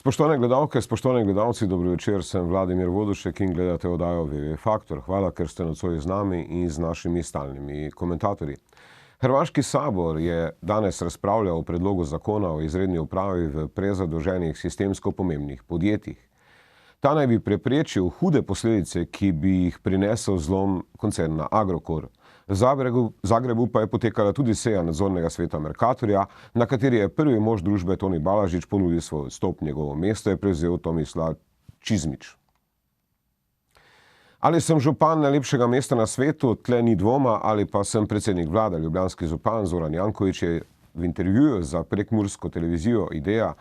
Spoštovane gledalke, spoštovani gledalci, dobro večer, sem Vladimir Vodušek in gledate oddajo WW Faktor. Hvala, ker ste nocoj z nami in z našimi stalnimi komentatorji. Hrvaški sabor je danes razpravljal o predlogu zakona o izredni upravi v prezadolženih sistemsko pomembnih podjetjih. Ta naj bi preprečil hude posledice, ki bi jih prinesel zlom koncerna Agrokor. V Zagrebu pa je potekala tudi seja nadzornega sveta Mercatorja, na kateri je prvi mož družbe Toni Balažič ponudil svoj odstop, njegovo mesto je prevzel Tomislav Čizmić. Ali sem župan najlepšega mesta na svetu, tle ni dvoma, ali pa sem predsednik vlade, ljubljanski župan Zoran Janković je v intervjuju za prekmursko televizijo Idea,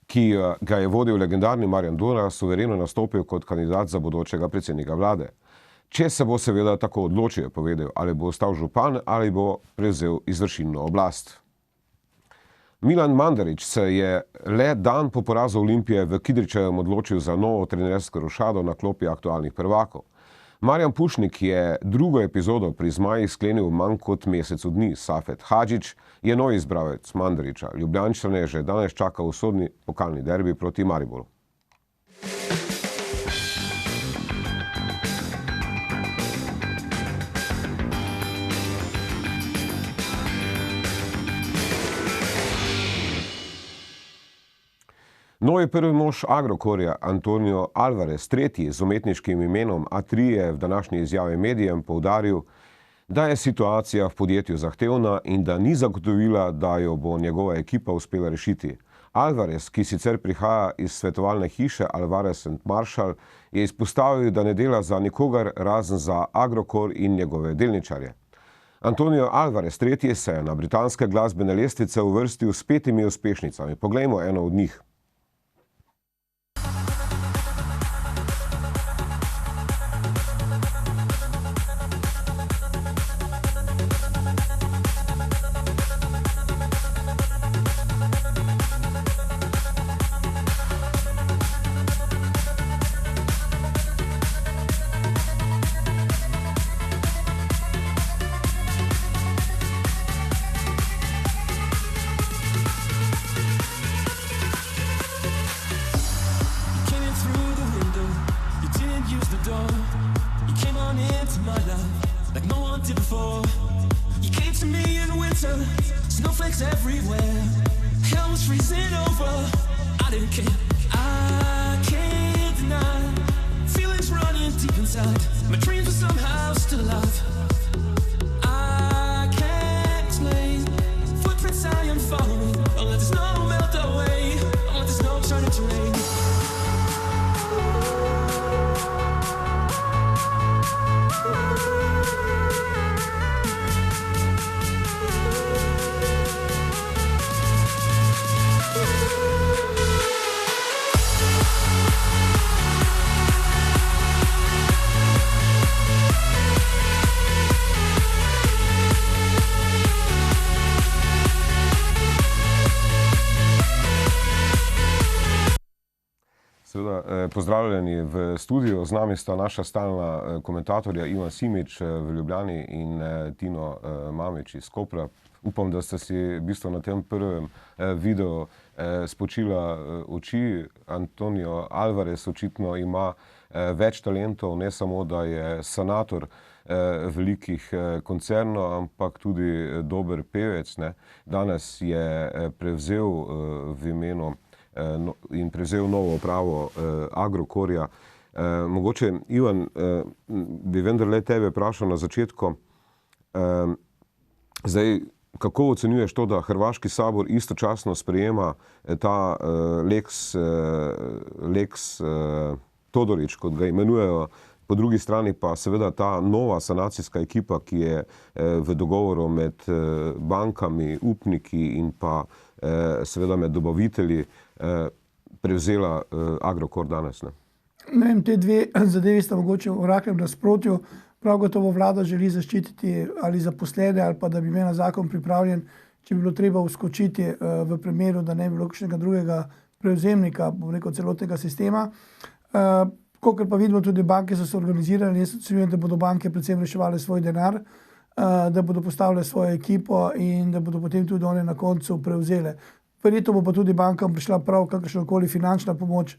ki ga je vodil legendarni Marjan Dura, suvereno nastopil kot kandidat za bodočega predsednika vlade. Če se bo seveda tako odločil, je povedal, ali bo ostal župan ali bo prevzel izvršilno oblast. Milan Mandarić se je le dan po porazu Olimpije v Kidričevem odločil za novo trenersko rošado na klopi aktualnih prvakov. Marijan Pušnik je drugo epizodo pri zmajih sklenil manj kot mesecu dni. Safet Hadžić je novi izbravec Mandarića. Ljubljančane že danes čaka usodni pokalni derbi proti Mariboru. Novi prvi mož Agrokorja, Antonio Alvarez, tretji z umetniškim imenom A3, je v današnji izjavi medijem poudaril, da je situacija v podjetju zahtevna in da ni zagotovila, da jo bo njegova ekipa uspela rešiti. Alvarez, ki sicer prihaja iz svetovalne hiše Alvarez & Marshall, je izpostavil, da ne dela za nikogar razen za Agrokor in njegove delničarje. Antonio Alvarez, tretji, se je na britanske glasbene lestvice uvrstil s 5 uspešnicami. Poglejmo eno od njih. Pozdravljeni v studiu, z nami sta naša stalna komentatorja Ivan Simič v Ljubljani in Tino Mamić iz Kopra. Upam, da ste si v bistvu na tem prvem videu spočila oči. Antonio Alvarez očitno ima več talentov, ne samo, da je sanator velikih koncernov, ampak tudi dober pevec. Danes je prevzel v imenu in prevzel novo upravo Agrokorja. Mogoče, Ivan, bi vendarle tebe vprašal na začetku. Zdaj, kako ocenjuješ to, da Hrvaški sabor istočasno sprejema ta Lex Todorić, kot ga imenujejo, po drugi strani pa seveda ta nova sanacijska ekipa, ki je v dogovoru med bankami, upniki in pa seveda med dobavitelji prevzela Agrokor danes? Ne vem, te dve zadevi sta mogoče v rakem nasprotju. Prav gotovo vlada želi zaščititi ali zaposlene ali pa da bi imela zakon pripravljen, če bi bilo treba vskočiti v primeru, da ne bi bilo kakšnega drugega prevzemnika, bom rekel, celotnega sistema. Kakor pa vidimo, tudi banke so se organizirale, jaz ocenjujem, da bodo banke predvsem reševali svoj denar, da bodo postavile svojo ekipo in da bodo potem tudi one na koncu prevzele. Verjetno bo pa tudi bankam prišla prav kakršnakoli finančna pomoč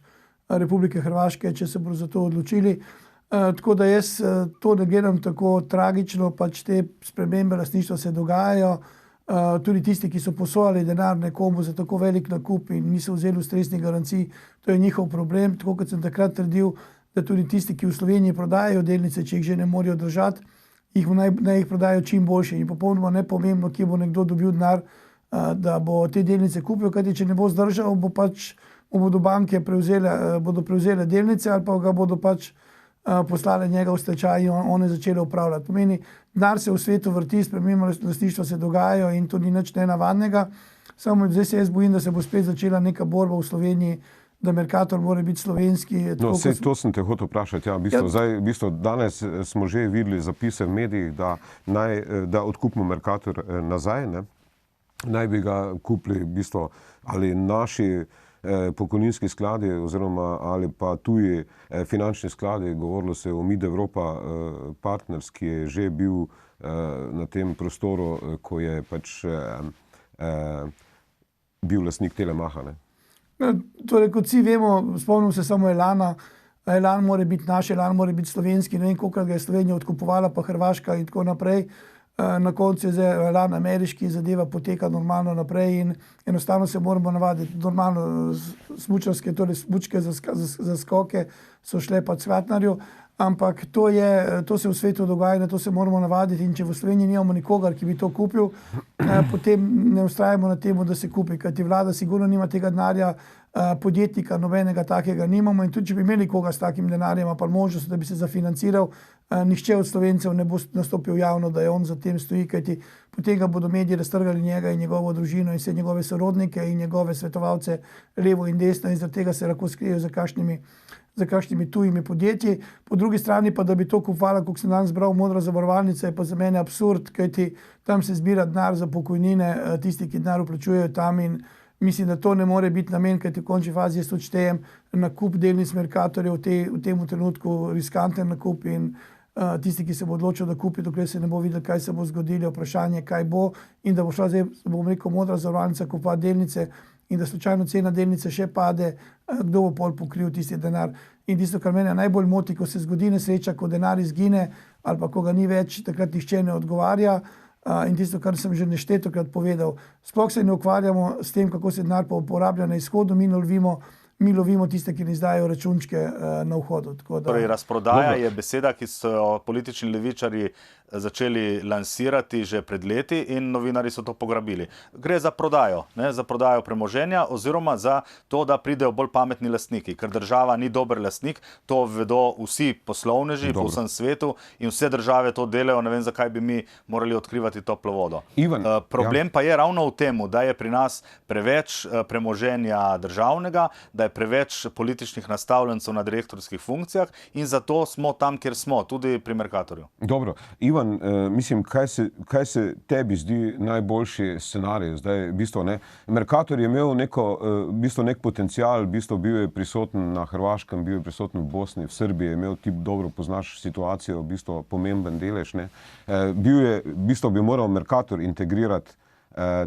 Republike Hrvaške, če se bodo za to odločili. Tako da jaz to ne gledam tako tragično, pač te spremembe lastništva se dogajajo. Tudi tisti, ki so posojali denar nekomu za tako velik nakup in niso vzeli ustreznih garancij, to je njihov problem. Tako kot sem takrat trdil, da tudi tisti, ki v Sloveniji prodajajo delnice, če jih že ne morejo držati, naj jih prodajo čim boljše. In popolnoma nepomembno, kje bo nekdo dobil denar, da bo te delnice kupil, kajti če ne bo zdržal, bodo banke prevzele delnice ali pa ga bodo pač poslale njega v stečaj in one začele upravljati. Pomeni, denar se v svetu vrti, spremembe lastništva se dogajajo in to ni nič nenavadnega. Samo zdaj se jaz bojim, da se bo spet začela neka borba v Sloveniji, da Mercator mora biti slovenski. No, to sem te hotel vprašati. V bistvu danes smo že videli zapise v medijih, da odkupimo Mercator nazaj, ne? Naj bi ga kupili v bistvu ali naši pokojninski skladi oziroma ali pa tuji finančni skladi. Govorilo se o Mid Europa Partners, ki je že bil na tem prostoru, ko je pač bil lastnik Telemacha. Ne? Torej, kot vsi vemo, spomnim se samo Elana. Elan mora biti naš, Elan mora biti slovenski. Ne vem, koliko ga je Slovenija odkupovala, pa Hrvaška in tako naprej. Na koncu je zdaj Elan ameriški, zadeva poteka normalno naprej in enostavno se moramo navaditi. Normalno smučarske, torej smučke za skoke so šle pa Cvatnarju, ampak to se v svetu dogaja, na to se moramo navaditi in če v Sloveniji nimamo nikogar, ki bi to kupil, potem ne ustrajamo na temu, da se kupi, kajti vlada sigurno nima tega denarja, podjetnika nobenega takega nimamo in tudi če bi imeli koga s takim denarjem, pa možnost, da bi se zafinanciral, nihče od Slovencev ne bo nastopil javno, da je on za tem stoji, kajti potem ga bodo mediji raztrgali njega in njegovo družino in vse njegove sorodnike in njegove svetovalce levo in desno in zaradi tega se lahko skrijejo za kakšnimi tujimi podjetji. Po drugi strani pa, da bi to kupovala, kot sem danes bral, Modra zavarovalnica, je pa za mene absurd, kajti tam se zbira denar za pokojnine, tisti, ki denar vplačujejo tam in mislim, da to ne more biti namen, kajti v končni fazi jaz odštejem nakup delnic Mercatorja v tem trenutku riskanten nakup in tisti, ki se bo odločil, da kupi, dokler se ne bo videl, kaj se bo zgodilo, vprašanje, kaj bo in da bo šla zdaj, bom rekel, Modra zavarovalnica kupovati delnice in da slučajno cena delnice še pade, kdo bo pol pokril tisti denar. In tisto, kar mene najbolj moti, ko se zgodi nesreča, ko denar izgine ali pa ko ga ni več, takrat nihče ne odgovarja. In tisto, kar sem že neštetokrat povedal, sploh se ne ukvarjamo s tem, kako se denar pa uporablja na izhodu, mi lovimo tiste, ki ne izdajo računčke na vhodu. Torej, razprodaja je beseda, ki so jo politični levičarji začeli lansirati že pred leti in novinari so to pograbili. Gre za prodajo, ne? Za prodajo premoženja oziroma za to, da pridejo bolj pametni lastniki, ker država ni dober lastnik, to vedo vsi poslovneži po vsem svetu in vse države to delajo, ne vem, zakaj bi mi morali odkrivati toplo vodo. Problem pa je ravno v tem, da je pri nas preveč premoženja državnega, da je preveč političnih nastavljencev na direktorskih funkcijah in zato smo tam, kjer smo, tudi pri Mercatorju. Dobro. Ivan, mislim, kaj se tebi zdi najboljši scenarij? Zdaj, v bistvu, ne, Mercator je imel nek potencial, v bistvu bil je prisoten na Hrvaškem, bil je prisoten v Bosni, v Srbiji, je imel, ti dobro poznaš situacijo, v bistvu pomemben delež, ne. V bistvu bi moral Mercator integrirati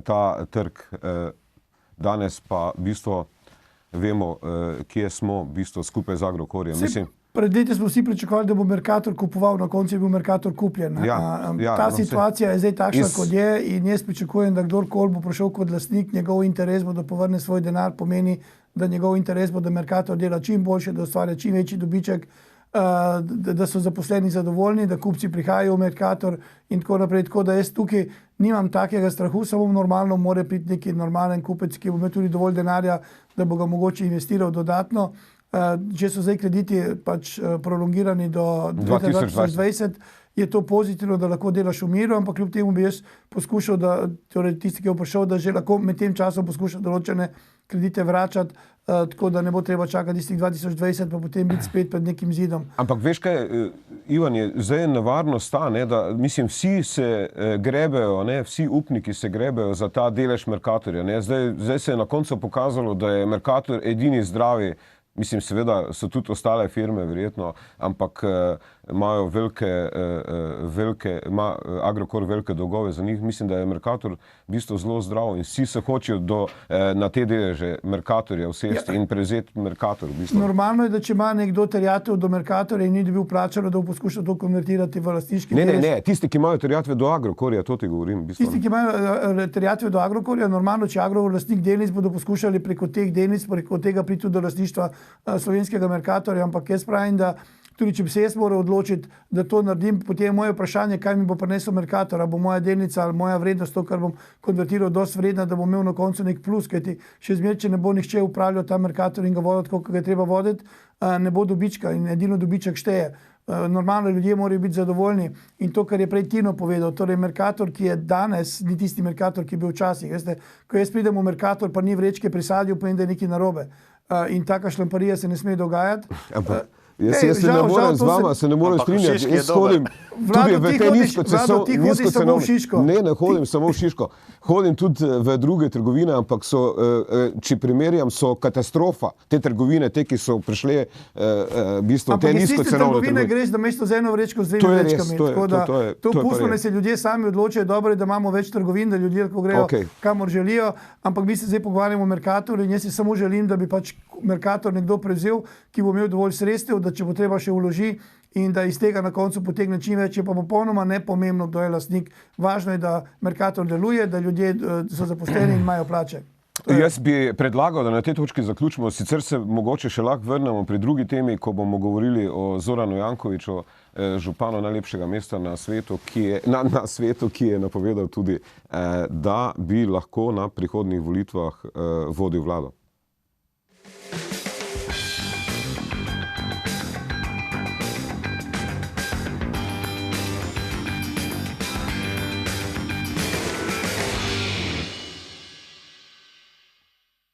ta trg, danes pa v bistvu vemo, kje smo, v bistvu skupaj z Agrokorjem. Mislim, pred leti smo vsi pričakovali, da bo Mercator kupoval, na koncu je bil Mercator kupljen. Ta situacija je zdaj takšna, kot je in jaz pričakujem, da kdorkoli bo prišel kot lastnik, njegov interes bo, da povrne svoj denar, pomeni, da njegov interes bo, da Mercator dela čim boljše, da ustvarja čim večji dobiček, da so zaposleni zadovoljni, da kupci prihajajo v Mercator in tako naprej. Tako da jaz tukaj nimam takega strahu, samo normalno mora priti neki normalen kupec, ki bo imel tudi dovolj denarja, da bo ga mogoče investiral dodatno. Če so zdaj krediti pač prolongirani do 2020, je to pozitivno, da lahko delaš v miru, ampak kljub temu bi jaz poskušal, torej tisti, ki je prišel, da že lahko med tem časom poskuša določene kredite vračati, tako da ne bo treba čakati tistih 2020, pa potem biti spet pred nekim zidom. Ampak veš kaj, Ivan, zdaj je nevarnost ta, ne, da mislim, vsi se grebejo, ne, vsi upniki se grebejo za ta delež Mercatorja. Ne. Zdaj se je na koncu pokazalo, da je Mercator edini zdravi Mislim, seveda so tudi ostale firme, verjetno, ampak imajo ima Agrokor velike dolgove za njih. Mislim, da je Mercator v bistvu zelo zdrav in vsi se hočejo na te deleže Mercatorja usesti in prevzeti Mercator. V bistvu. Normalno je, da če ima nekdo terjatev do Mercatorja in ni dobil plačano, da bo poskušal to konvertirati v lastniški delež. Ne, tisti, ki imajo terjatve do Agrokorja, to ti govorim. V bistvu. Tisti, ki imajo terjatve do Agrokorja, normalno, če Agrokor lastnik delnic, bodo poskušali preko teh delnic, preko tega priti do lastništva slovenskega Mercatorja, ampak jaz pravim, da tudi če bi se jaz moral odločiti, da to naredim, potem je moje vprašanje, kaj mi bo prinesel Mercator, ali bo moja delnica ali moja vrednost, to, kar bom konvertiral, dosti vredna, da bom imel na koncu nek plus, kajti še zmeraj, če ne bo nihče upravljal ta Mercator in ga voditi, koliko ga je treba voditi, ne bo dobička in edino dobiček šteje. Normalno ljudje morajo biti zadovoljni in to, kar je prej Tino povedal, torej Mercator, ki je danes, ni tisti Mercator, ki je bil včasih. Veste, ko jaz pridem v Mercator, pa ni vrečke pri sadju, povem, da je nekaj narobe. In taka šlamparija se ne sme dogajati. Jaz se ne morem z vama, se ne morem strinjati. Jaz hodim tudi v te nizkocenovne. Ne hodim samo v Šiško. Hodim tudi v druge trgovine, ampak so, če primerjam, so katastrofa. Te trgovine, te, ki so prišle v bistvu te nizkocenovne trgovine. Greš na mesto z eno vrečko z dvema vrečkami. To pustimo, da se ljudje sami odločajo, dobro je, da imamo več trgovin, da ljudje lahko grejo kamor želijo, ampak mi se zdaj pogovarjamo o Mercatoru in jaz si samo želim, da bi pač Mercator nekdo prevzel, ki bo imel dovolj sredstev, da če bo treba še vloži in da iz tega na koncu potegne čim več, je pa popolnoma nepomembno, kdo je lastnik. Važno je, da Mercator deluje, da ljudje so zaposleni in imajo plače. Jaz bi predlagal, da na tej točki zaključimo, sicer se mogoče še lahko vrnemo pri drugi temi, ko bomo govorili o Zoranu Jankoviću, županu najlepšega mesta na svetu, ki je napovedal tudi, da bi lahko na prihodnjih volitvah vodil vlado.